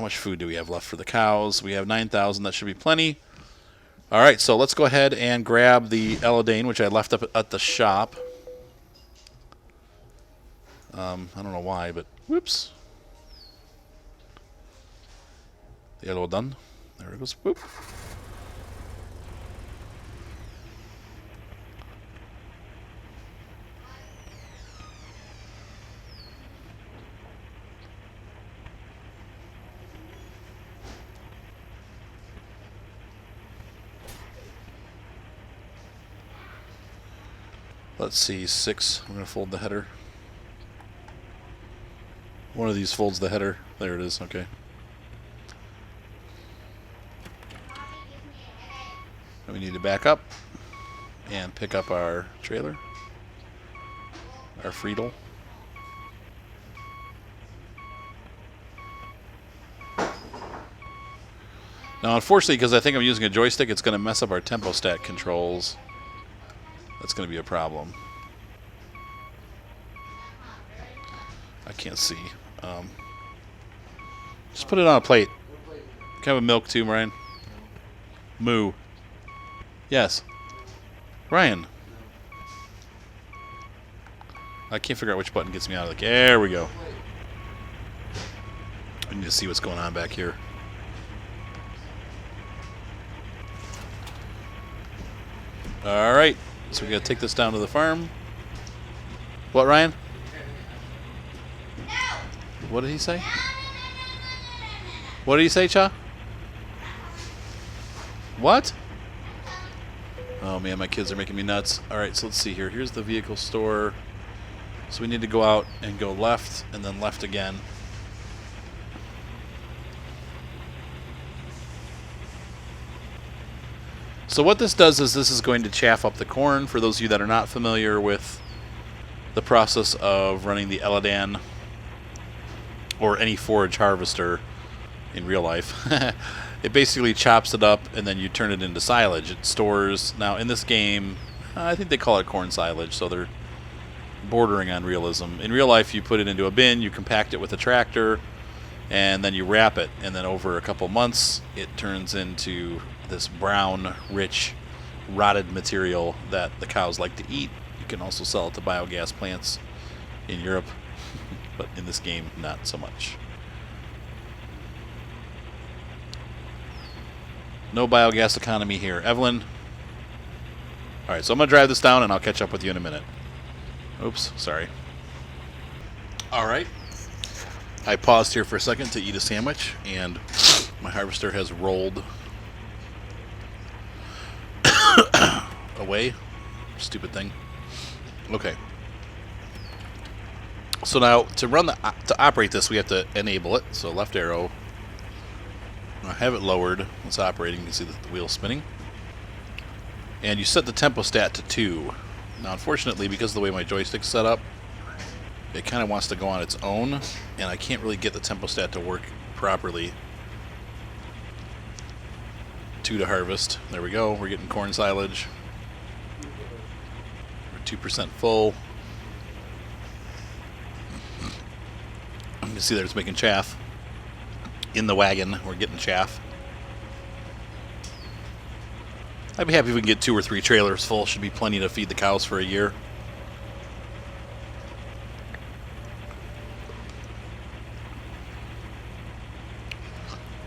much food do we have left for the cows? We have 9,000. That should be plenty. All right, so let's go ahead and grab the Eladane, which I left up at the shop. I don't know why, but whoops. The yellow done. There it goes. Whoop. Let's see, 6. I'm going to fold the header. One of these folds the header. There it is. Okay. And we need to back up and pick up our trailer, our Friedel. Now, unfortunately, because I think I'm using a joystick, it's going to mess up our tempo stat controls. That's going to be a problem. I can't see. Just put it on a plate. Can I have a milk too, Ryan? Moo. Yes. Ryan. I can't figure out which button gets me out of the... There we go. I need to see what's going on back here. Alright. So we got to take this down to the farm. What, Ryan? What did he say? What did he say, Cha? What? Oh man, my kids are making me nuts. Alright, so let's see here. Here's the vehicle store. So we need to go out and go left and then left again. So what this does is this is going to chaff up the corn. For those of you that are not familiar with the process of running the Eladan or any forage harvester in real life, it basically chops it up and then you turn it into silage. It stores, now in this game, I think they call it corn silage, so they're bordering on realism. In real life, you put it into a bin, you compact it with a tractor, and then you wrap it, and then over a couple months, it turns into this brown, rich, rotted material that the cows like to eat. You can also sell it to biogas plants in Europe, but in this game, not so much. No biogas economy here. Evelyn? Alright, so I'm going to drive this down and I'll catch up with you in a minute. Oops, sorry. Alright. I paused here for a second to eat a sandwich, and my harvester has rolled away. Stupid thing. Okay. So now to operate this, we have to enable it. So left arrow. I have it lowered. It's operating. You can see the wheel spinning. And you set the tempo stat to 2. Now, unfortunately, because of the way my joystick's set up, it kind of wants to go on its own, and I can't really get the tempo stat to work properly. 2 to harvest. There we go. We're getting corn silage. We're 2% full. You can see that it's making chaff. In the wagon, we're getting chaff. I'd be happy if we can get 2 or 3 trailers full. Should be plenty to feed the cows for a year.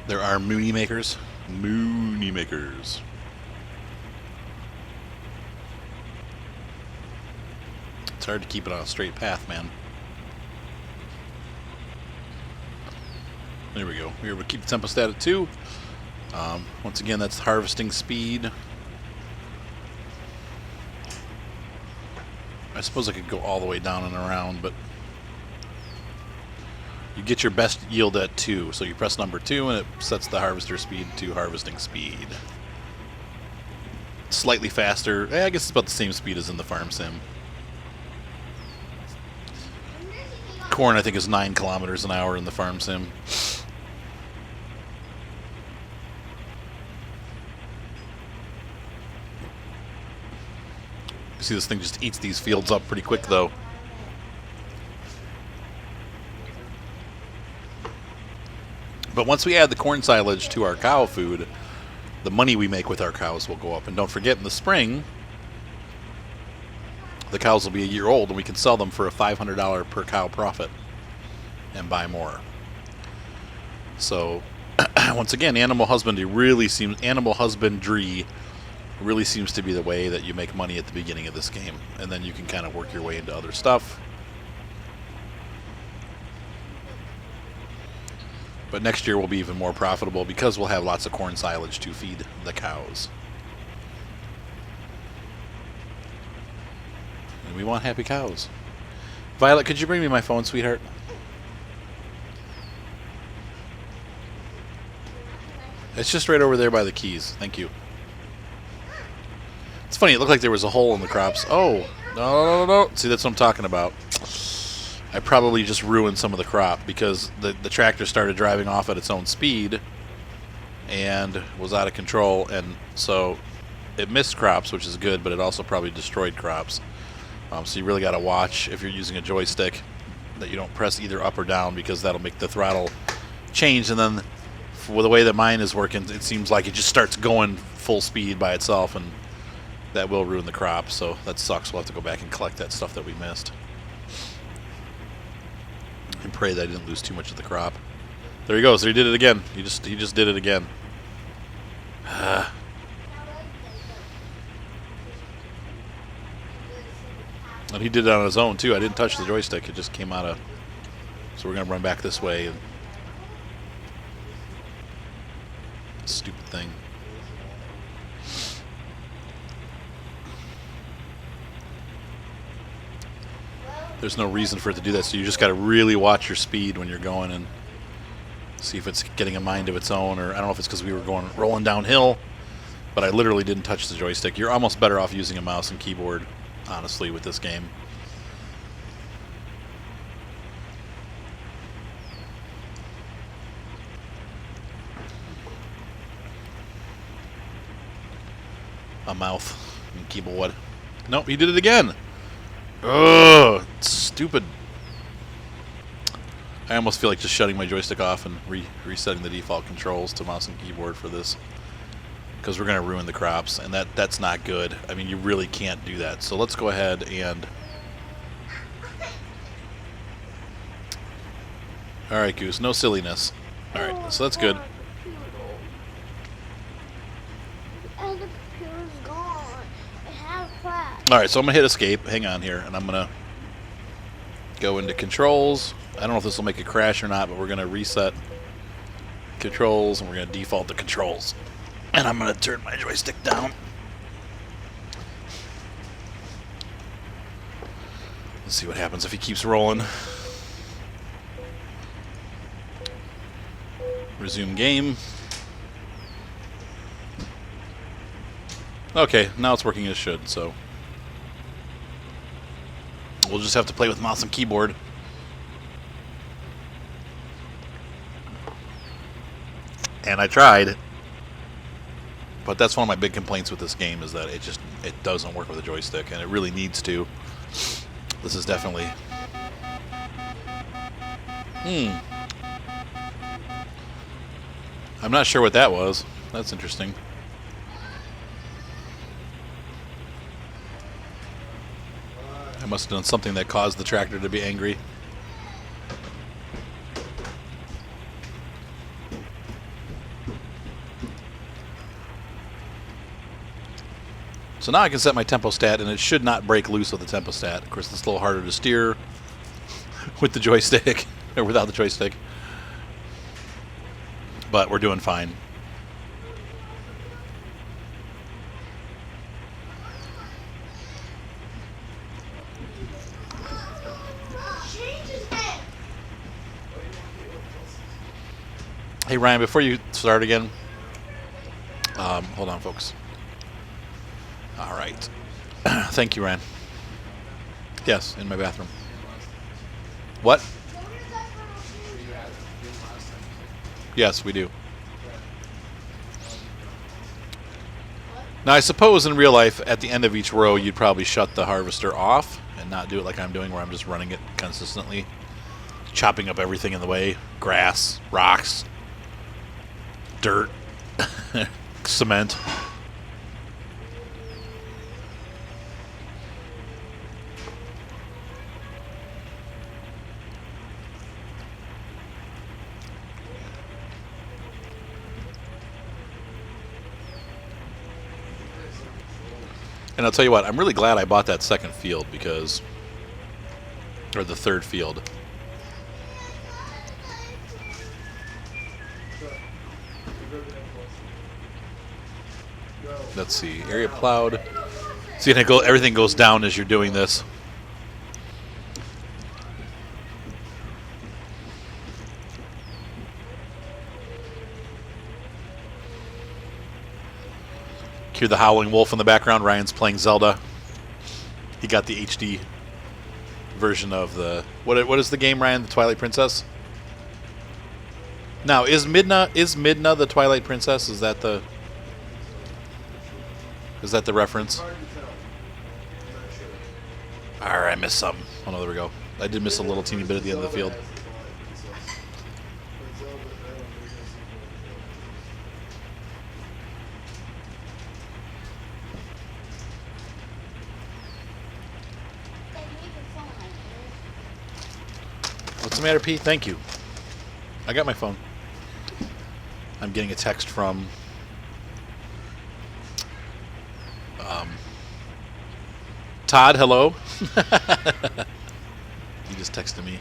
There are Mooney makers. Mooney makers. It's hard to keep it on a straight path, man. There we go. Here we keep the tempo stat at 2. Once again, that's harvesting speed. I suppose I could go all the way down and around, but you get your best yield at 2. So you press number 2 and it sets the harvester speed to harvesting speed. Slightly faster. I guess it's about the same speed as in the farm sim. Corn, I think, is 9 kilometers an hour in the farm sim. You see this thing just eats these fields up pretty quick, though. But once we add the corn silage to our cow food, the money we make with our cows will go up. And don't forget, in the spring, the cows will be a year old, and we can sell them for a $500 per cow profit and buy more. So, once again, animal husbandry really seems to be the way that you make money at the beginning of this game, and then you can kind of work your way into other stuff. But next year will be even more profitable because we'll have lots of corn silage to feed the cows. And we want happy cows. Violet, could you bring me my phone, sweetheart? It's just right over there by the keys. Thank you. It's funny, it looked like there was a hole in the crops. Oh, no. See, that's what I'm talking about. I probably just ruined some of the crop because the tractor started driving off at its own speed and was out of control, and so it missed crops, which is good, but it also probably destroyed crops. So you really got to watch if you're using a joystick that you don't press either up or down, because that'll make the throttle change, and then with the way that mine is working, it seems like it just starts going full speed by itself, and that will ruin the crop, so that sucks. We'll have to go back and collect that stuff that we missed. And pray that I didn't lose too much of the crop. There he goes. He did it again. He just did it again. And he did it on his own too. I didn't touch the joystick. It just came out of. So we're gonna run back this way. And stupid thing. There's no reason for it to do that, so you just got to really watch your speed when you're going and see if it's getting a mind of its own, or I don't know if it's because we were rolling downhill, but I literally didn't touch the joystick. You're almost better off using a mouse and keyboard, honestly, with this game. A mouth and keyboard. Nope, he did it again. Ugh, stupid. I almost feel like just shutting my joystick off and resetting the default controls to mouse and keyboard for this, because we're going to ruin the crops, and that's not good. I mean, you really can't do that. So let's go ahead and... Alright, Goose, no silliness. Alright, so that's good. Alright, so I'm going to hit escape. Hang on here, and I'm going to go into controls. I don't know if this will make it crash or not, but we're going to reset controls, and we're going to default the controls. And I'm going to turn my joystick down. Let's see what happens if he keeps rolling. Resume game. Okay, now it's working as it should, so... We'll just have to play with mouse and keyboard. And I tried. But that's one of my big complaints with this game, is that it doesn't work with a joystick, and it really needs to. This is definitely... I'm not sure what that was. That's interesting. I must have done something that caused the tractor to be angry. So now I can set my tempo stat, and it should not break loose with the tempo stat. Of course, it's a little harder to steer with the joystick, or without the joystick. But we're doing fine. Hey Ryan, before you start again, hold on, folks. All right. Thank you, Ryan. Yes, in my bathroom. What? Yes, we do. Now, I suppose in real life, at the end of each row, you'd probably shut the harvester off and not do it like I'm doing, where I'm just running it consistently, chopping up everything in the way, grass, rocks, dirt, cement. And I'll tell you what, I'm really glad I bought that second field because, or the third field. Let's see, area plowed. See, everything goes down as you're doing this. Hear the howling wolf in the background. Ryan's playing Zelda. He got the HD version of the what is the game, Ryan? The Twilight Princess. Now, is Midna the Twilight Princess? Is that the reference? Alright, I missed something. Oh no, there we go. I did miss a little teeny bit at the end of the field. What's the matter, Pete? Thank you. I got my phone. I'm getting a text from Todd. Hello. He just texted me.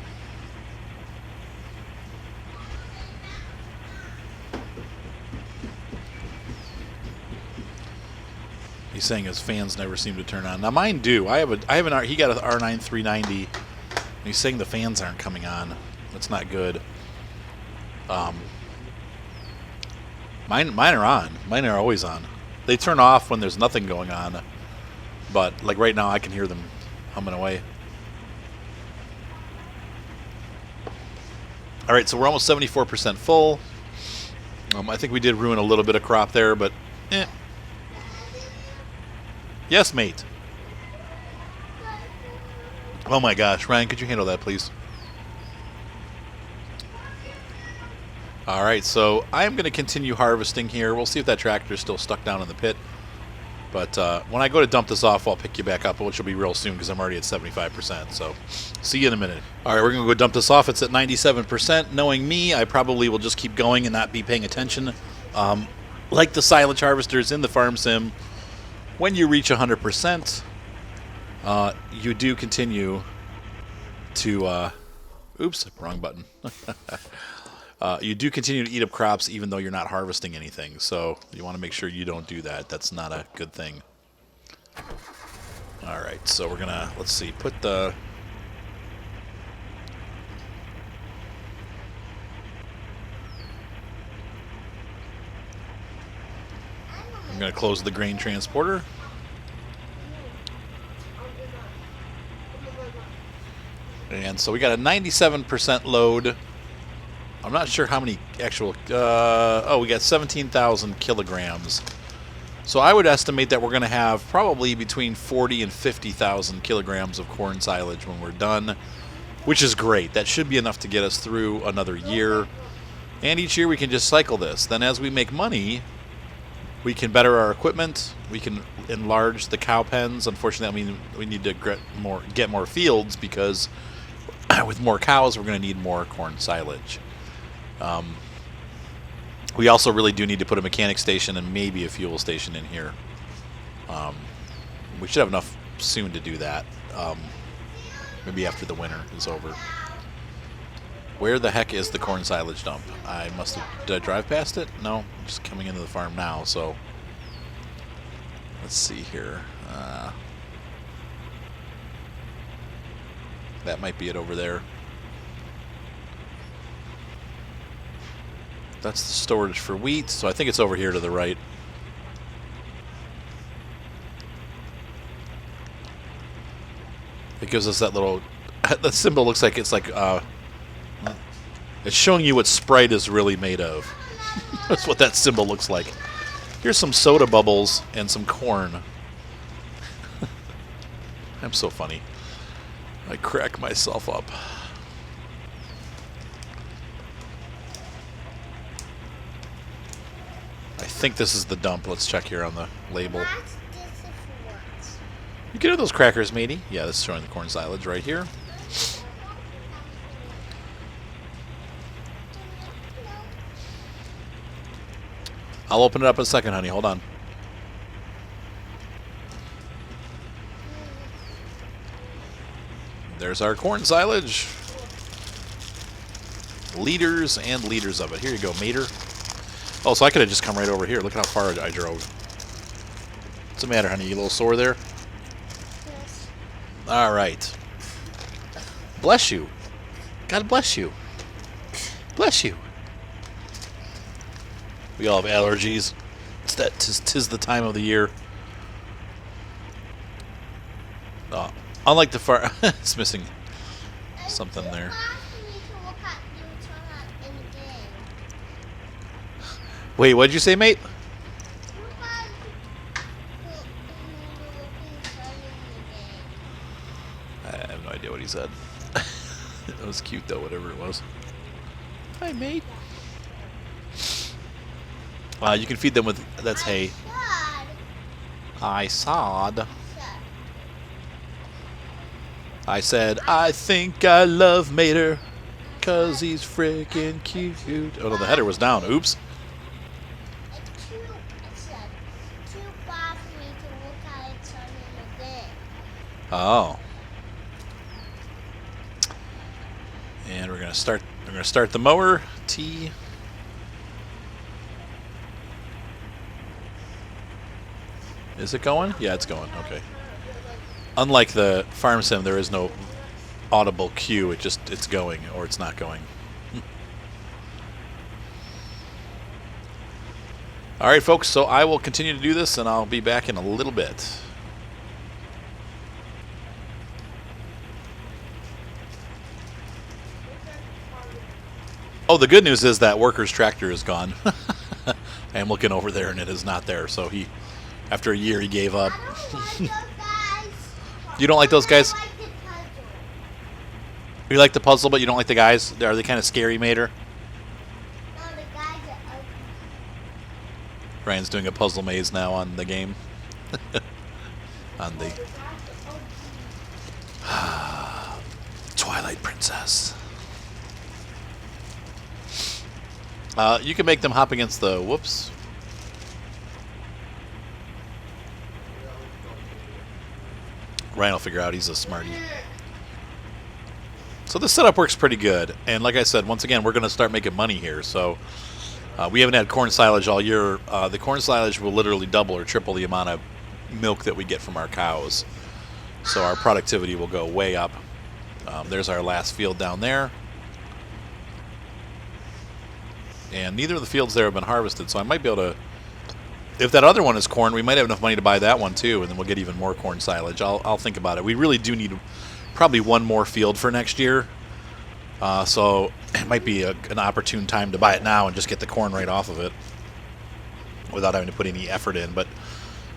He's saying his fans never seem to turn on. Now mine do. He got an R9 390. He's saying the fans aren't coming on. That's not good. Mine are on. Mine are always on. They turn off when there's nothing going on. But like right now, I can hear them humming away. All right, so we're almost 74% full. I think we did ruin a little bit of crop there, but Yes, mate. Oh my gosh, Ryan, could you handle that, please? All right, so I'm going to continue harvesting here. We'll see if that tractor is still stuck down in the pit. But when I go to dump this off, I'll pick you back up, which will be real soon because I'm already at 75%. So see you in a minute. All right, we're going to go dump this off. It's at 97%. Knowing me, I probably will just keep going and not be paying attention. Like the silage harvesters in the farm sim, when you reach 100%, you do continue to... oops, wrong button. You do continue to eat up crops even though you're not harvesting anything. So you want to make sure you don't do that. That's not a good thing. All right, so we're going to, let's see, put the... I'm going to close the grain transporter. And so we got a 97% load. I'm not sure how many actual... oh, we got 17,000 kilograms. So I would estimate that we're going to have probably between 40 and 50,000 kilograms of corn silage when we're done, which is great. That should be enough to get us through another year. And each year we can just cycle this. Then as we make money, we can better our equipment. We can enlarge the cow pens. Unfortunately, I mean, we need to get more fields because with more cows, we're going to need more corn silage. We also really do need to put a mechanic station and maybe a fuel station in here. We should have enough soon to do that. Maybe after the winter is over. Where the heck is the corn silage dump? Did I drive past it? No, I'm just coming into the farm now, so let's see here. That might be it over there. That's the storage for wheat, so I think it's over here to the right. It gives us that little... That symbol looks like it's like... it's showing you what Sprite is really made of. That's what that symbol looks like. Here's some soda bubbles and some corn. I'm so funny. I crack myself up. I think this is the dump. Let's check here on the label. You get those crackers, matey. Yeah, this is showing the corn silage right here. I'll open it up in a second, honey. Hold on. There's our corn silage. Liters and liters of it. Here you go, mater. Oh, so I could have just come right over here. Look how far I drove. What's the matter, honey? You a little sore there? Yes. All right. Bless you. God bless you. Bless you. We all have allergies. Tis the time of the year. Unlike the far... it's missing something there. Wait, what'd you say, mate? I have no idea what he said. It was cute, though, whatever it was. Hi, mate. You can feed them with... That's hay. I sawed. I said, I think I love Mater, 'cause he's freaking cute. Oh, no, the header was down. Oops. Oh. And we're gonna start the mower. T. Is it going? Yeah, it's going. Okay. Unlike the farm sim, there is no audible cue. It's going or it's not going. All right, folks. So I will continue to do this, and I'll be back in a little bit. Oh, the good news is that worker's tractor is gone. I am looking over there, and it is not there. So he, after a year, he gave up. You don't like those guys? You like the puzzle, but you don't like the guys? Are they kind of scary, Mater? No, the guys are ugly. Ryan's doing a puzzle maze now on the game. On the Twilight Princess. You can make them hop against the... Whoops. Ryan will figure out, he's a smarty. So this setup works pretty good. And like I said, once again, we're going to start making money here. So we haven't had corn silage all year. The corn silage will literally double or triple the amount of milk that we get from our cows. So our productivity will go way up. There's our last field down there. And neither of the fields there have been harvested. So I might be able to... If that other one is corn, we might have enough money to buy that one too, and then we'll get even more corn silage. I'll think about it. We really do need probably one more field for next year, so it might be an opportune time to buy it now and just get the corn right off of it without having to put any effort in. But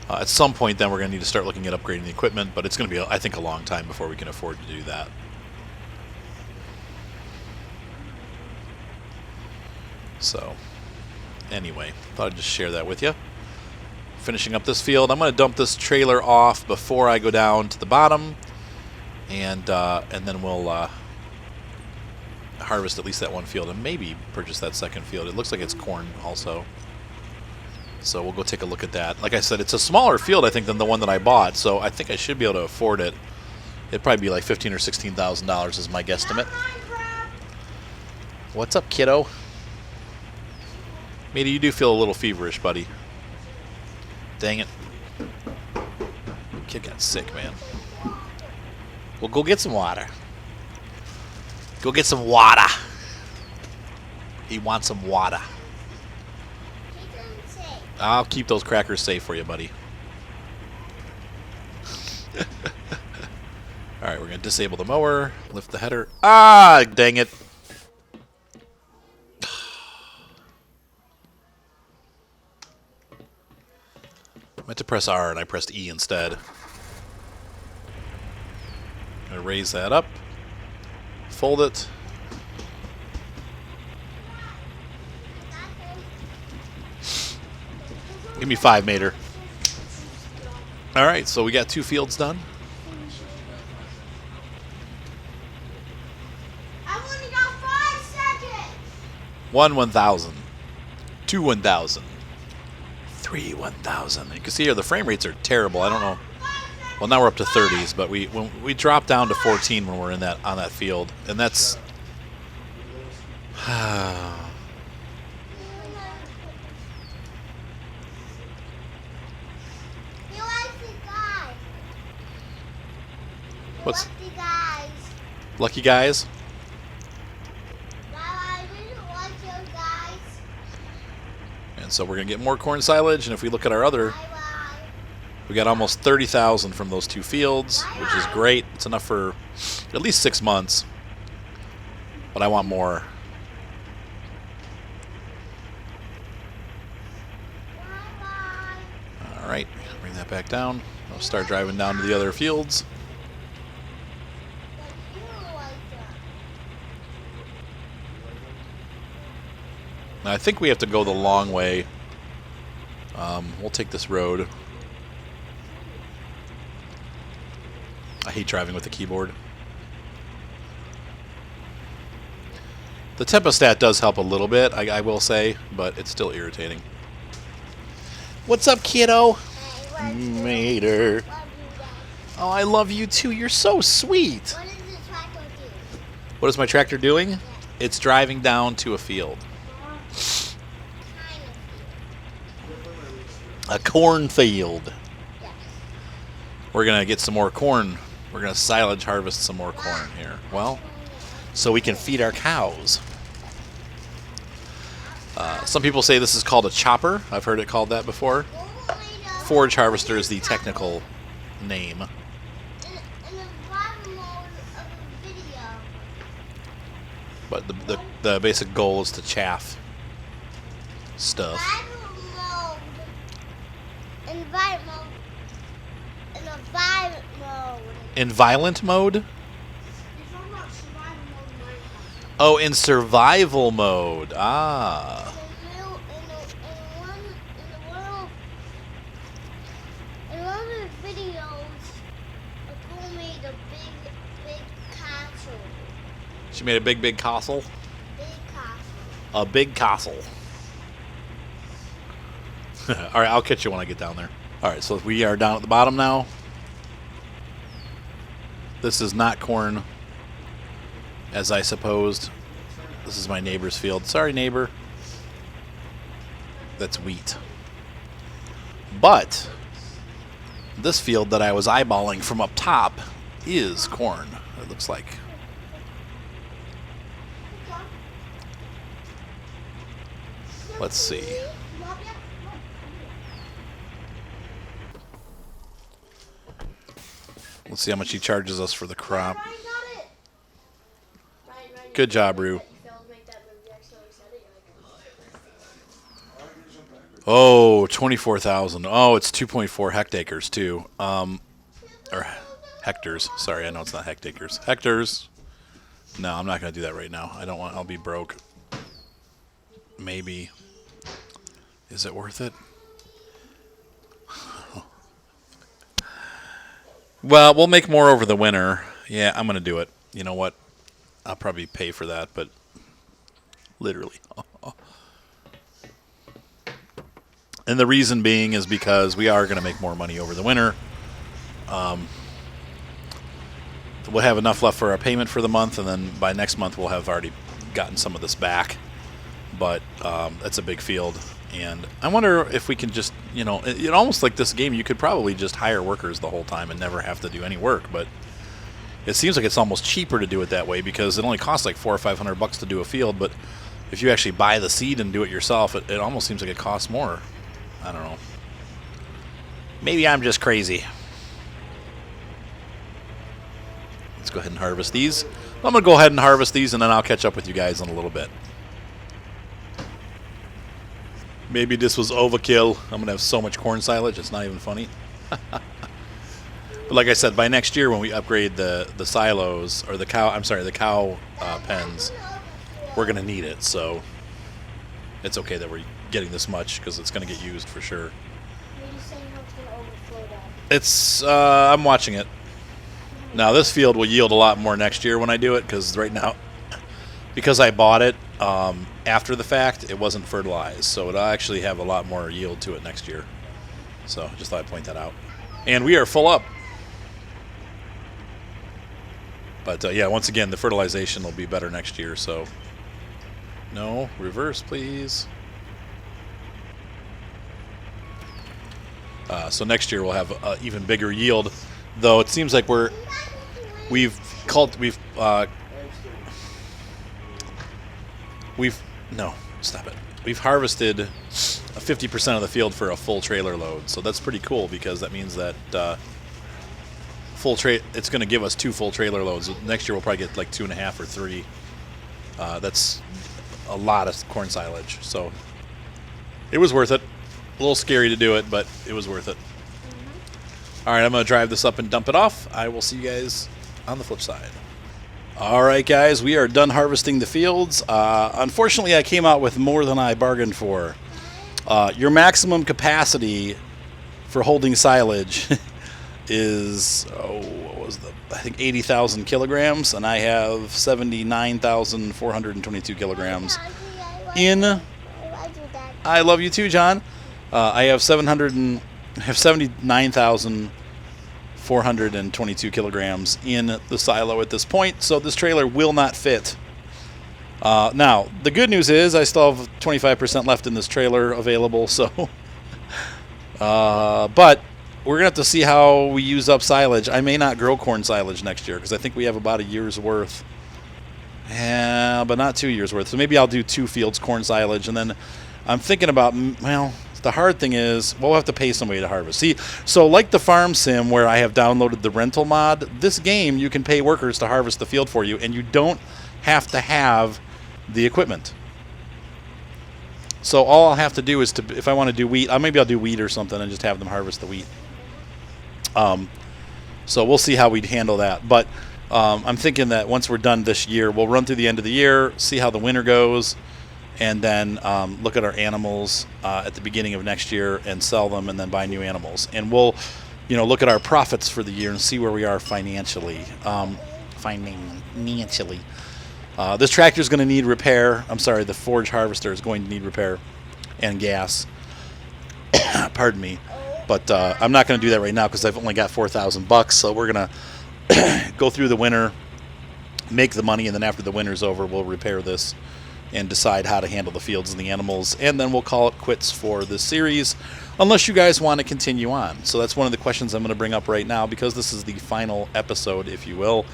at some point, then we're going to need to start looking at upgrading the equipment. But it's going to be, I think, a long time before we can afford to do that. So, anyway, thought I'd just share that with you. Finishing up this field. I'm going to dump this trailer off before I go down to the bottom, and then we'll harvest at least that one field and maybe purchase that second field. It looks like it's corn also, so we'll go take a look at that. Like I said, it's a smaller field, I think, than the one that I bought, so I think I should be able to afford it. It'd probably be like $15,000 or $16,000 is my guesstimate. What's up, kiddo? Matey, you do feel a little feverish, buddy. Dang it. Kid got sick, man. Well, go get some water. Go get some water. He wants some water. I'll keep those crackers safe for you, buddy. Alright, we're going to disable the mower. Lift the header. Ah, dang it. I meant to press R and I pressed E instead. I'm going to raise that up. Fold it. Give me 5, Mater. All right, so we got 2 fields done. I only got 5 seconds. 1 1,000. 2 1,000. 3 1,000. You can see here the frame rates are terrible. I don't know. Well, now we're up to 30s, but we dropped down to 14 when we're in that on that field, and that's. You like the guy. What's The guys. lucky guys? I didn't want your guys. And so we're gonna get more corn silage, and if we look at our other, Bye. we got almost 30,000 from those 2 fields, which is great. It's enough for at least 6 months, but I want more. Bye. All right, bring that back down. I'll start driving down to the other fields. But you like that. Now, I think we have to go the long way. We'll take this road. I hate driving with the keyboard. The tempostat does help a little bit, I will say, but it's still irritating. What's up, kiddo? Hey, Mater. Love you, Dad. Oh, I love you too. You're so sweet. What does the tractor do? What is my tractor doing? It's driving down to a field. Kind of. A cornfield. Yes. We're going to get some more corn. We're going to silage harvest some more corn here. Well, so we can feed our cows. Some people say this is called a chopper. I've heard it called that before. Forage harvester is the technical name. In the bottom mode of the video. But the basic goal is to chaff stuff. Survival mode. Environment mode. In the violent mode. In violent mode? You're talking about survival mode in Minecraft. Oh, in survival mode. Ah. In one of the videos, a girl made a big castle. She made a big castle. Big castle. A big castle. All right, I'll catch you when I get down there. All right, so we are down at the bottom now. This is not corn, as I supposed. This is my neighbor's field. Sorry, neighbor. That's wheat. But this field that I was eyeballing from up top is corn, it looks like. Let's see. Let's see how much he charges us for the crop. Good job, Rue. Oh, 24,000. Oh, it's 2.4 hectares too. Or hectares. Sorry, I know it's not hectares. Hectares. No, I'm not going to do that right now. I don't want. I'll be broke. Maybe. Is it worth it? Well, we'll make more over the winter. Yeah, I'm going to do it. You know what? I'll probably pay for that, but literally. And the reason being is because we are going to make more money over the winter. We'll have enough left for our payment for the month, and then by next month we'll have already gotten some of this back. But that's a big field. And I wonder if we can just, you know, it almost like this game, you could probably just hire workers the whole time and never have to do any work. But it seems like it's almost cheaper to do it that way because it only costs like $400 or $500 to do a field. But if you actually buy the seed and do it yourself, it almost seems like it costs more. I don't know. Maybe I'm just crazy. Let's go ahead and harvest these. I'm going to go ahead and harvest these, and then I'll catch up with you guys in a little bit. Maybe this was overkill. I'm going to have so much corn silage, it's not even funny. But like I said, by next year when we upgrade the silos, or the cow pens, we're going to need it. So it's okay that we're getting this much because it's going to get used for sure. it's gonna overflow that. It's I'm watching it. Now this field will yield a lot more next year when I do it, because right now, because I bought it after the fact, it wasn't fertilized, so it'll actually have a lot more yield to it next year. So just thought I'd point that out. And we are full up. But yeah, once again, the fertilization will be better next year. So no, reverse, please. So next year we'll have an even bigger yield, though it seems like we've no, stop it. We've harvested 50% of the field for a full trailer load, so that's pretty cool, because that means that it's going to give us 2 full trailer loads. Next year we'll probably get like 2.5 or 3. That's a lot of corn silage, so it was worth it. A little scary to do it, but it was worth it. All right, I'm going to drive this up and dump it off. I will see you guys on the flip side. All right, guys, we are done harvesting the fields. Unfortunately, I came out with more than I bargained for. Your maximum capacity for holding silage is, I think 80,000 kilograms, and I have 79,422 kilograms in. I love you too, John. I have 79,422 kilograms in the silo at this point, so this trailer will not fit. Now, the good news is I still have 25% left in this trailer available, so but we're going to have to see how we use up silage. I may not grow corn silage next year, because I think we have about a year's worth. Yeah, but not 2 years worth. So maybe I'll do 2 fields corn silage, and then I'm thinking about, well, the hard thing is we'll have to pay somebody to harvest. See, so like the farm sim where I have downloaded the rental mod, this game you can pay workers to harvest the field for you, and you don't have to have the equipment. So all I'll have to do is, if I want to do wheat, maybe I'll do wheat or something and just have them harvest the wheat. So we'll see how we'd handle that. But I'm thinking that once we're done this year, we'll run through the end of the year, see how the winter goes, and then look at our animals at the beginning of next year and sell them, and then buy new animals. And we'll, look at our profits for the year and see where we are financially. This tractor is going to need repair. I'm sorry, the forage harvester is going to need repair and gas. Pardon me. But I'm not going to do that right now, because I've only got $4,000. So we're going to go through the winter, make the money, and then after the winter's over, we'll repair this and decide how to handle the fields and the animals, and then we'll call it quits for this series, unless you guys want to continue on. So that's one of the questions I'm going to bring up right now, because this is the final episode, if you will.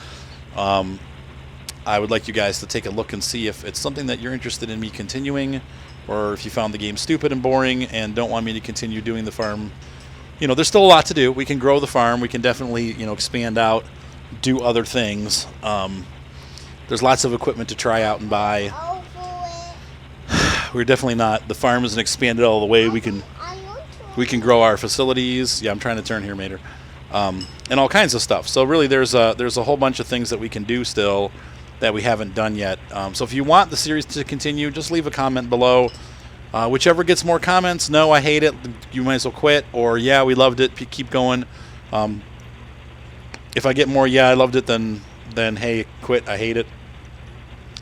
I would like you guys to take a look and see if it's something that you're interested in me continuing, or if you found the game stupid and boring and don't want me to continue doing the farm. There's still a lot to do. We can grow the farm. We can definitely, expand out, do other things. There's lots of equipment to try out and buy. We're definitely not. The farm isn't expanded all the way. We can grow our facilities. Yeah, I'm trying to turn here, Mater. And all kinds of stuff. So really, there's a whole bunch of things that we can do still that we haven't done yet. So if you want the series to continue, just leave a comment below. Whichever gets more comments, no, I hate it, you might as well quit, or yeah, we loved it, keep going. If I get more, yeah, I loved it, then hey, quit, I hate it,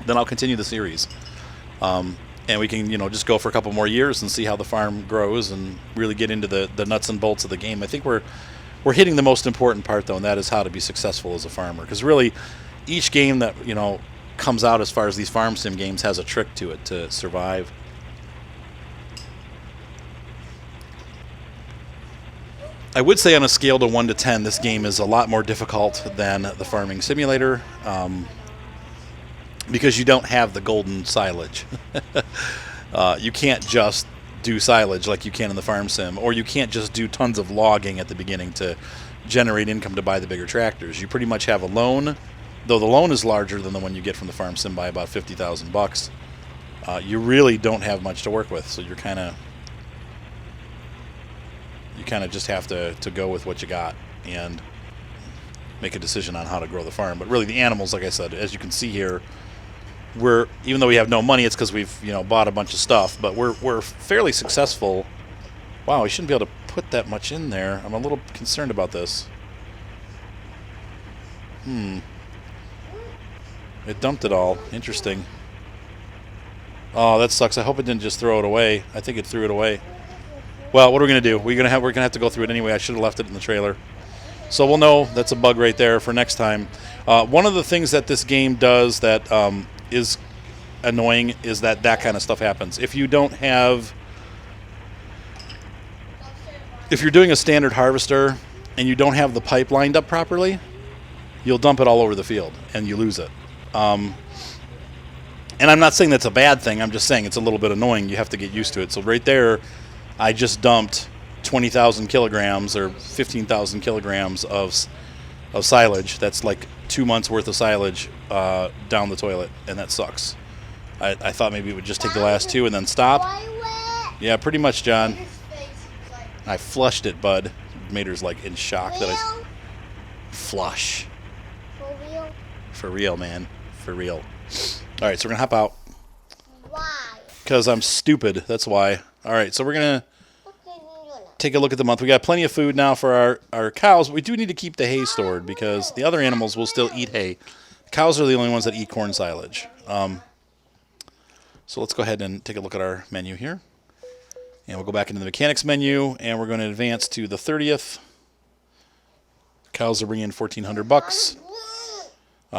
then I'll continue the series. And we can, just go for a couple more years and see how the farm grows and really get into the nuts and bolts of the game. I think we're hitting the most important part, though, and that is how to be successful as a farmer. Because really, each game that, comes out as far as these farm sim games has a trick to it to survive. I would say on a scale to 1 to 10, this game is a lot more difficult than the farming simulator. Because you don't have the golden silage. You can't just do silage like you can in the farm sim, or you can't just do tons of logging at the beginning to generate income to buy the bigger tractors. You pretty much have a loan, though the loan is larger than the one you get from the farm sim by about $50,000. You really don't have much to work with, so you kind of just have to go with what you got and make a decision on how to grow the farm. But really, the animals, like I said, as you can see here, even though we have no money, it's because we've bought a bunch of stuff, but we're fairly successful. Wow, we shouldn't be able to put that much in there. I'm a little concerned about this. It dumped it all. Interesting. Oh, that sucks. I hope it didn't just throw it away. I think it threw it away. Well, what are we gonna do? We're gonna have to go through it anyway. I should have left it in the trailer. So we'll know that's a bug right there for next time. One of the things that this game does that is annoying is that kind of stuff happens. If you don't have, if you're doing a standard harvester and you don't have the pipe lined up properly, you'll dump it all over the field and you lose it. And I'm not saying that's a bad thing. I'm just saying it's a little bit annoying. You have to get used to it. So right there, I just dumped 20,000 kilograms or 15,000 kilograms of silage. That's like 2 months worth of silage down the toilet, and that sucks. I thought maybe it would just take the last 2 and then stop. Yeah, pretty much, John. I flushed it, bud. Mater's like in shock that I flush. For real? For real, man. For real. All right, so we're gonna hop out. Why? Because I'm stupid. That's why. All right, so we're gonna take a look at the month. We got plenty of food now for our cows. But we do need to keep the hay stored because the other animals will still eat hay. Cows are the only ones that eat corn silage. So let's go ahead and take a look at our menu here. And we'll go back into the mechanics menu, and we're going to advance to the 30th. Cows are bringing in $1,400.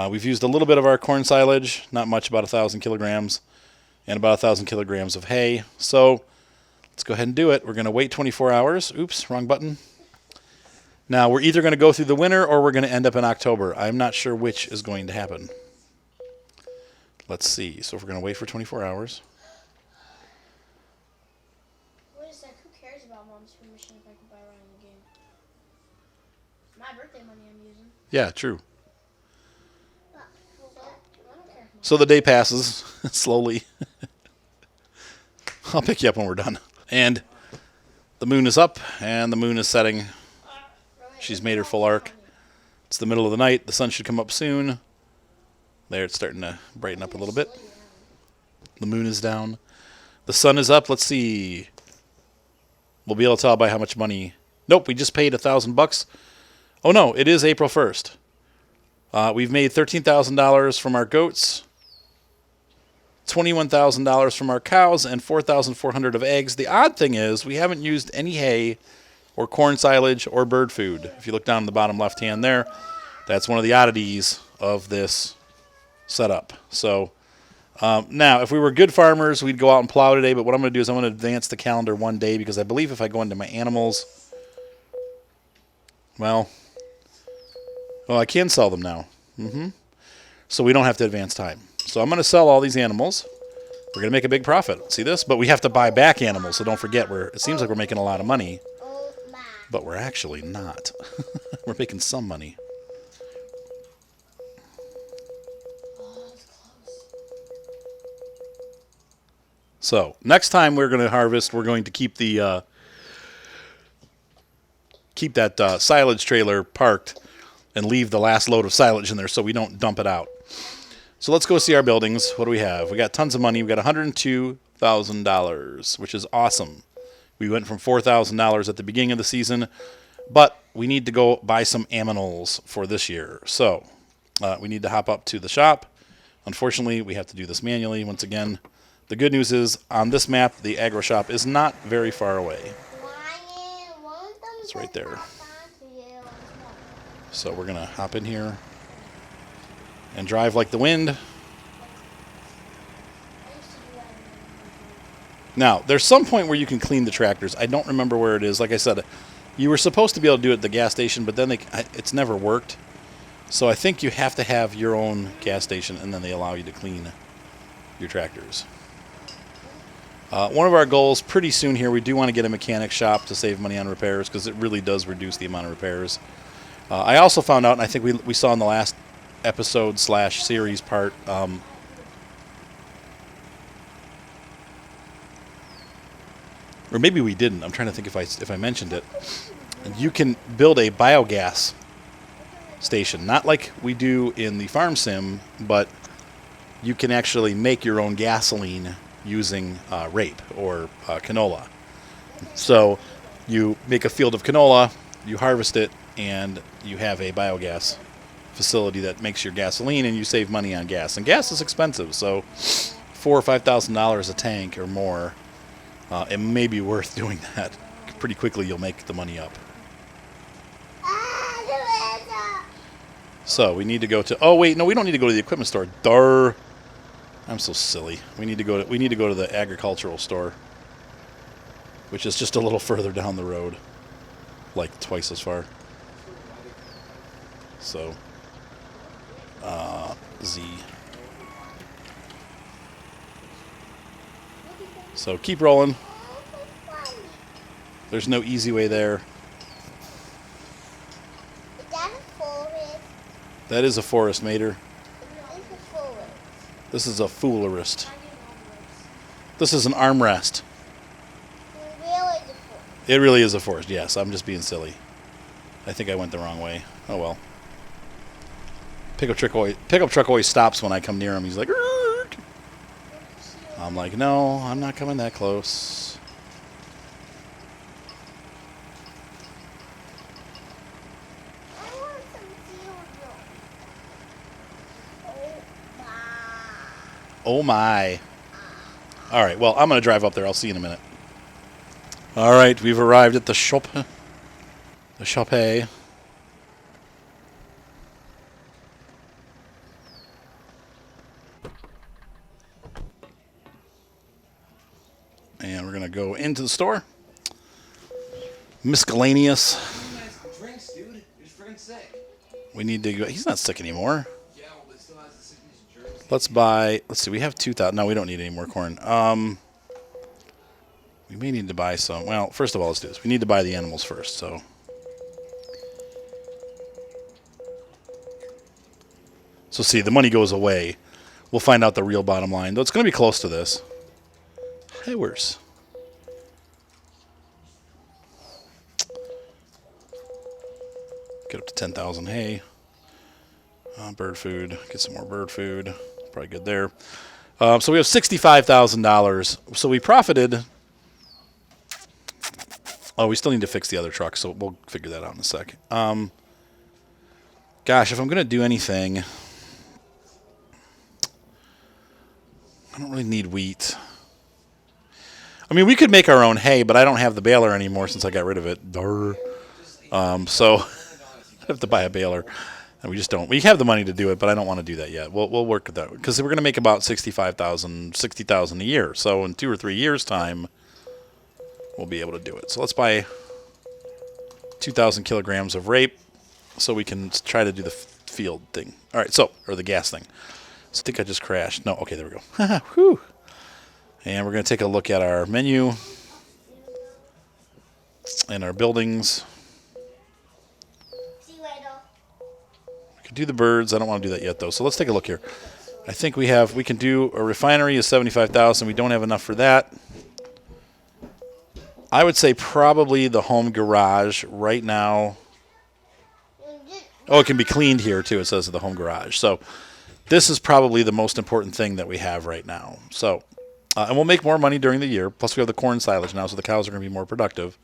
We've used a little bit of our corn silage, not much, about 1,000 kilograms, and about 1,000 kilograms of hay. So let's go ahead and do it. We're going to wait 24 hours. Oops, wrong button. Now, we're either going to go through the winter or we're going to end up in October. I'm not sure which is going to happen. Let's see. So if we're going to wait for 24 hours. Wait a sec, who cares about Mom's permission if I can buy around in the game? It's my birthday money I'm using. Yeah, true. I don't care. So the day passes slowly. I'll pick you up when we're done. And the moon is up and the moon is setting. She's made her full arc. It's the middle of the night. The sun should come up soon. There, it's starting to brighten up a little bit. The moon is down. The sun is up. Let's see. We'll be able to tell by how much money. Nope, we just paid $1,000. Oh no, it is April 1st. We've made $13,000 from our goats, $21,000 from our cows, and 4,400 of eggs. The odd thing is we haven't used any hay or corn silage or bird food. If you look down in the bottom left hand there, that's one of the oddities of this setup. So now, if we were good farmers, we'd go out and plow today, but what I'm going to do is I'm going to advance the calendar one day because I believe if I go into my animals, well, I can sell them now. So we don't have to advance time. So I'm going to sell all these animals. We're going to make a big profit. See this? But we have to buy back animals, so don't forget, it seems like we're making a lot of money, but we're actually not. We're making some money. So next time we're going to harvest, we're going to keep the keep that silage trailer parked and leave the last load of silage in there so we don't dump it out. So let's go see our buildings. What do we have? We got tons of money. We got $102,000, which is awesome. We went from $4,000 at the beginning of the season, but we need to go buy some aminals for this year. So we need to hop up to the shop. Unfortunately, we have to do this manually once again. The good news is, on this map, the agro shop is not very far away. It's right there. So we're going to hop in here and drive like the wind. Now, there's some point where you can clean the tractors. I don't remember where it is. Like I said, you were supposed to be able to do it at the gas station, but then it's never worked. So I think you have to have your own gas station, and then they allow you to clean your tractors. One of our goals pretty soon here, we do want to get a mechanic shop to save money on repairs because it really does reduce the amount of repairs. I also found out, and I think we saw in the last episode / series part, or maybe we didn't. I'm trying to think if I mentioned it. You can build a biogas station, not like we do in the farm sim, but you can actually make your own gasoline using rape or canola. So You make a field of canola, you harvest it, and you have a biogas facility that makes your gasoline, and you save money on gas. And gas is expensive, so $4,000 or $5,000 a tank or more, it may be worth doing that. Pretty quickly, you'll make the money up. So we need to go to. Oh wait, no, we don't need to go to the equipment store. Durr. I'm so silly. We need to go to the agricultural store, which is just a little further down the road, like twice as far. So, Z. So keep rolling. There's no easy way there. Is that a forest? That is a forest, Mater. It's a forest. This is a foolerist. This is an armrest. Really the forest. It really is a forest, yes. I'm just being silly. I think I went the wrong way. Oh well. Pickup truck always stops when I come near him. He's like, "Rrrt." I'm like, no, I'm not coming that close. I want some cereal. Oh my. All right, well, I'm going to drive up there. I'll see you in a minute. All right, we've arrived at the shop. The shop. And we're going to go into the store. Miscellaneous. Nice drinks, dude. You're freaking sick. We need to go. He's not sick anymore. Yeah, well, it still has the sickness germs. Let's buy. Let's see. We have 2,000. No, we don't need any more corn. We may need to buy some. Well, first of all, let's do this. We need to buy the animals first. So see, the money goes away. We'll find out the real bottom line. Though it's going to be close to this. Hey, worse. Get up to 10,000 hay. Bird food. Get some more bird food. Probably good there. So we have $65,000. So we profited. Oh, we still need to fix the other truck, so we'll figure that out in a sec. Gosh, if I'm going to do anything, I don't really need wheat. I mean, we could make our own hay, but I don't have the baler anymore since I got rid of it. So I have to buy a baler, and we just don't. We have the money to do it, but I don't want to do that yet. We'll work with that because we're going to make about $60,000 a year. So in 2 or 3 years' time, we'll be able to do it. So let's buy 2,000 kilograms of rape so we can try to do the field thing. All right, or the gas thing. So I think I just crashed. No, okay, there we go. Whew. And we're going to take a look at our menu and our buildings. We could do the birds. I don't want to do that yet, though. So let's take a look here. I think we can do a refinery is 75,000. We don't have enough for that. I would say probably the home garage right now. Oh, it can be cleaned here, too. It says the home garage. So this is probably the most important thing that we have right now. So, and we'll make more money during the year. Plus, we have the corn silage now, so the cows are going to be more productive.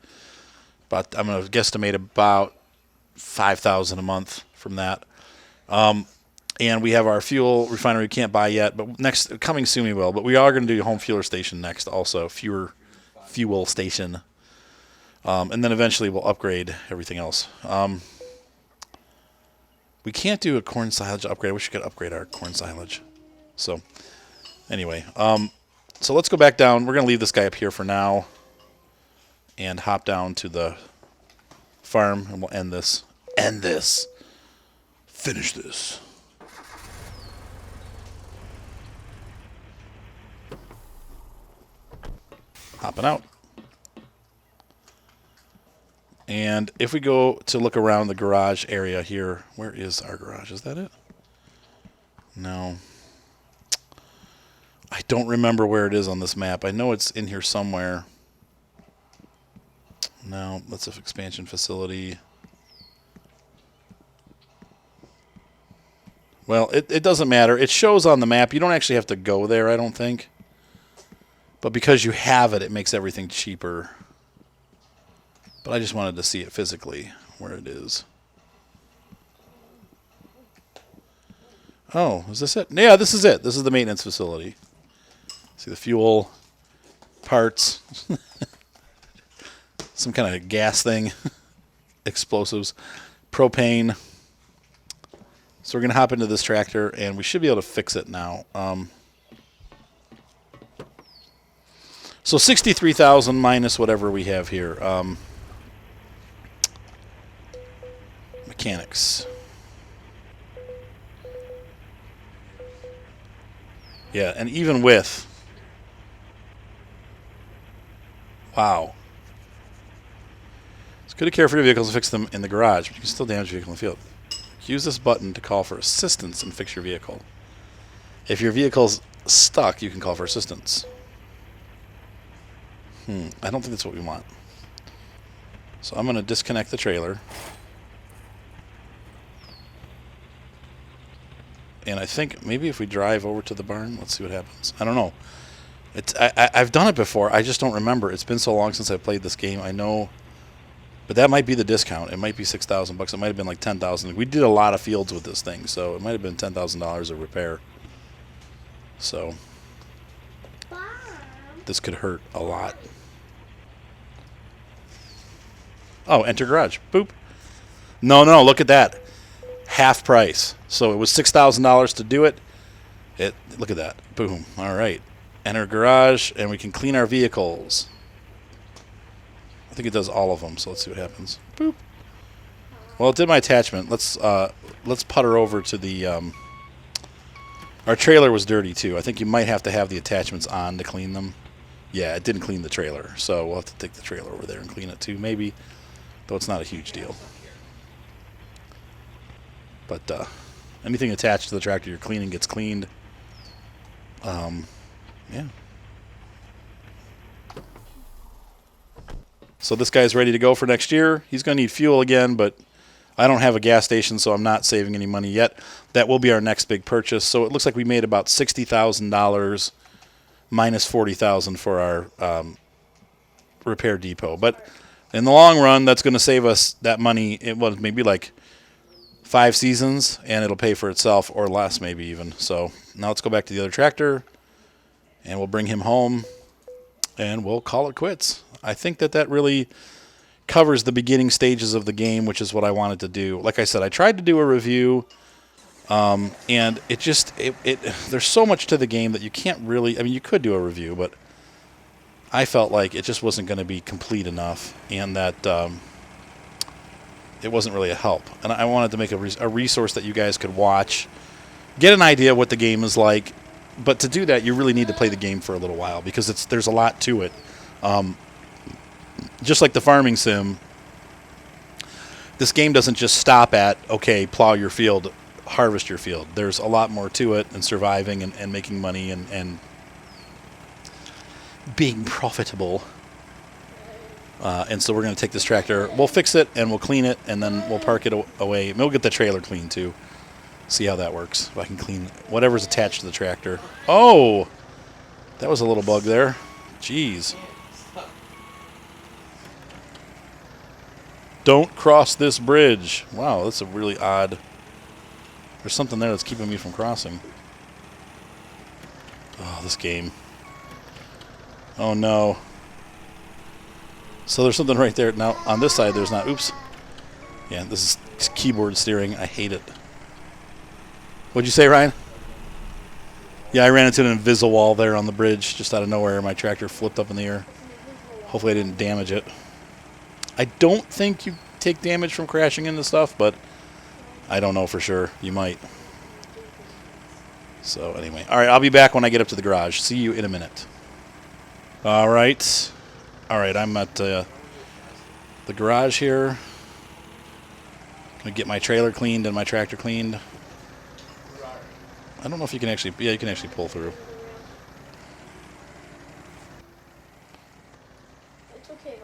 But I'm going to guesstimate about $5,000 a month from that. And we have our fuel refinery we can't buy yet, but coming soon we will. But we are going to do a home fueler station next also, fuel station. And then eventually we'll upgrade everything else. We can't do a corn silage upgrade. I wish we could upgrade our corn silage. So anyway, so let's go back down. We're going to leave this guy up here for now and hop down to the farm, and we'll end this. Finish this. Hopping out. And if we go to look around the garage area here, where is our garage? Is that it? No. I don't remember where it is on this map. I know it's in here somewhere. No, that's an expansion facility. Well, it doesn't matter. It shows on the map. You don't actually have to go there, I don't think. But because you have it, it makes everything cheaper. But I just wanted to see it physically, where it is. Oh, is this it? Yeah, this is it. This is the maintenance facility. See the fuel, parts, some kind of gas thing, explosives, propane. So we're going to hop into this tractor, and we should be able to fix it now. So 63,000 minus whatever we have here. Mechanics. Yeah, and even with... Wow. It's good to care for your vehicles and fix them in the garage, but you can still damage your vehicle in the field. Use this button to call for assistance and fix your vehicle. If your vehicle's stuck, you can call for assistance. I don't think that's what we want. So I'm going to disconnect the trailer. And I think maybe if we drive over to the barn, let's see what happens. I don't know. I've done it before. I just don't remember. It's been so long since I played this game. I know, but that might be the discount. It might be $6,000. It might have been like $10,000. We did a lot of fields with this thing, so it might have been $10,000 of repair. So this could hurt a lot. Oh, enter garage. Boop. No, look at that. Half price. So it was $6,000 to do it. Look at that. Boom. All right. Enter garage, and we can clean our vehicles. I think it does all of them, so let's see what happens. Boop. Well, it did my attachment. Let's putter over to the... our trailer was dirty, too. I think you might have to have the attachments on to clean them. Yeah, it didn't clean the trailer, so we'll have to take the trailer over there and clean it, too, maybe. Though it's not a huge deal. But anything attached to the tractor you're cleaning gets cleaned. Yeah. So this guy's ready to go for next year. He's going to need fuel again, but I don't have a gas station, so I'm not saving any money yet. That will be our next big purchase. So it looks like we made about $60,000 minus $40,000 for our repair depot. But in the long run, that's going to save us that money. It was maybe like 5 seasons, and it'll pay for itself, or less maybe even. So now let's go back to the other tractor, and we'll bring him home, and we'll call it quits. I think that really covers the beginning stages of the game, which is what I wanted to do. Like I said, I tried to do a review, and there's so much to the game that you can't really... I mean, you could do a review, but I felt like it just wasn't going to be complete enough, and that... it wasn't really a help. And I wanted to make a resource that you guys could watch, get an idea of what the game is like. But to do that, you really need to play the game for a little while, because there's a lot to it. Just like the farming sim, this game doesn't just stop at, okay, plow your field, harvest your field. There's a lot more to it, and surviving and making money and being profitable. And so we're going to take this tractor. We'll fix it, and we'll clean it, and then we'll park it away. And we'll get the trailer cleaned, too. See how that works. If I can clean whatever's attached to the tractor. Oh! That was a little bug there. Jeez. Don't cross this bridge. Wow, that's a really odd... There's something there that's keeping me from crossing. Oh, this game. Oh, no. So there's something right there. Now, on this side, there's not. Oops. Yeah, this is keyboard steering. I hate it. What'd you say, Ryan? Yeah, I ran into an invisible wall there on the bridge just out of nowhere. My tractor flipped up in the air. Hopefully I didn't damage it. I don't think you take damage from crashing into stuff, but I don't know for sure. You might. So anyway. All right, I'll be back when I get up to the garage. See you in a minute. All right. All right, I'm at the garage here. Gonna get my trailer cleaned and my tractor cleaned. I don't know if you can actually... Yeah, you can actually pull through. It's okay,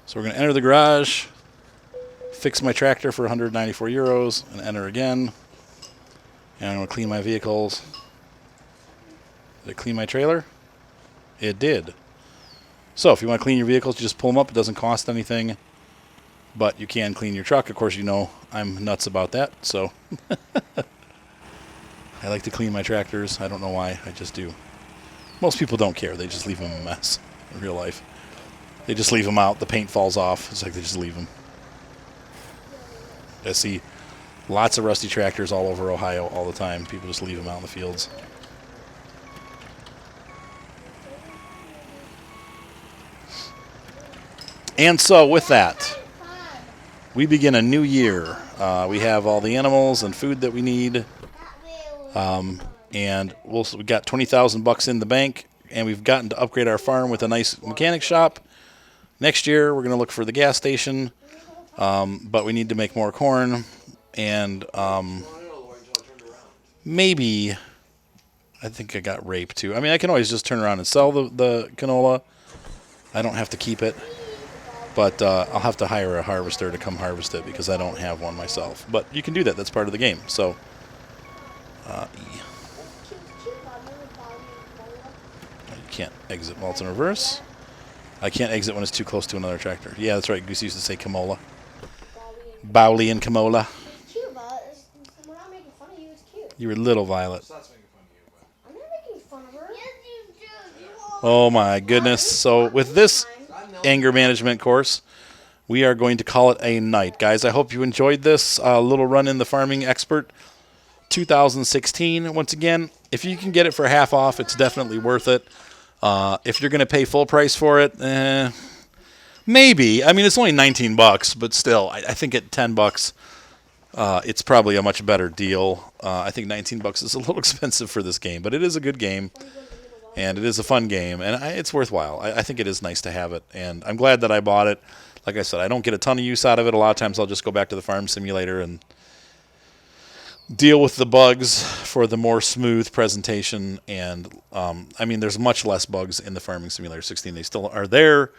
So we're going to enter the garage, fix my tractor for 194 euros, and enter again. And I'm going to clean my vehicles. Did it clean my trailer? It did. So if you want to clean your vehicles, you just pull them up. It doesn't cost anything. but you can clean your truck. Of course, you know I'm nuts about that, so I like to clean my tractors. I don't know why, I just do. Most people don't care. They just leave them a mess in real life. They just leave them out. The paint falls off. It's like they just leave them. I see lots of rusty tractors all over Ohio all the time. People just leave them out in the fields. And so with that, we begin a new year. We have all the animals and food that we need. And we got $20,000 in the bank, and we've gotten to upgrade our farm with a nice mechanic shop. Next year, we're going to look for the gas station, but we need to make more corn, and maybe, I think I got rape too. I mean, I can always just turn around and sell the canola. I don't have to keep it, but I'll have to hire a harvester to come harvest it because I don't have one myself. But you can do that. That's part of the game. So, you can't exit while it's in reverse. I can't exit when it's too close to another tractor. Yeah, that's right. Goose used to say Kamola. Bowley and Kamola. It's cute, but we're not making fun of you. It's cute. You were little, Violet. Starts making fun of you, but I'm not making fun of her. Yes, you do. You are. Oh my goodness. So with this anger management course, we are going to call it a night. Guys, I hope you enjoyed this little run in the Farming Expert 2016. Once again, if you can get it for half off, it's definitely worth it. If you're going to pay full price for it, maybe. I mean, it's only $19, but still, I think at $10, it's probably a much better deal. I think $19 is a little expensive for this game, but it is a good game, and it is a fun game, and it's worthwhile. I think it is nice to have it, and I'm glad that I bought it. Like I said, I don't get a ton of use out of it. A lot of times I'll just go back to the farm simulator and deal with the bugs for the more smooth presentation. And I mean, there's much less bugs in the Farming Simulator 16. They still are there,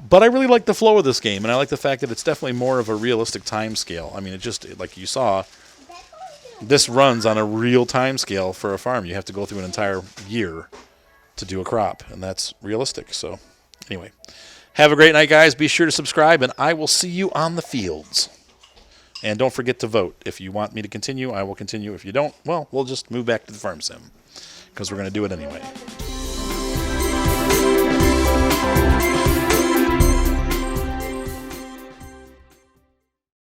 but I really like the flow of this game, and I like the fact that it's definitely more of a realistic time scale. I mean, like you saw, this runs on a real time scale for a farm. You have to go through an entire year to do a crop, and that's realistic. So anyway, have a great night, guys. Be sure to subscribe, and I will see you on the fields. And don't forget to vote. If you want me to continue, I will continue. If you don't, well, we'll just move back to the farm sim because we're going to do it anyway.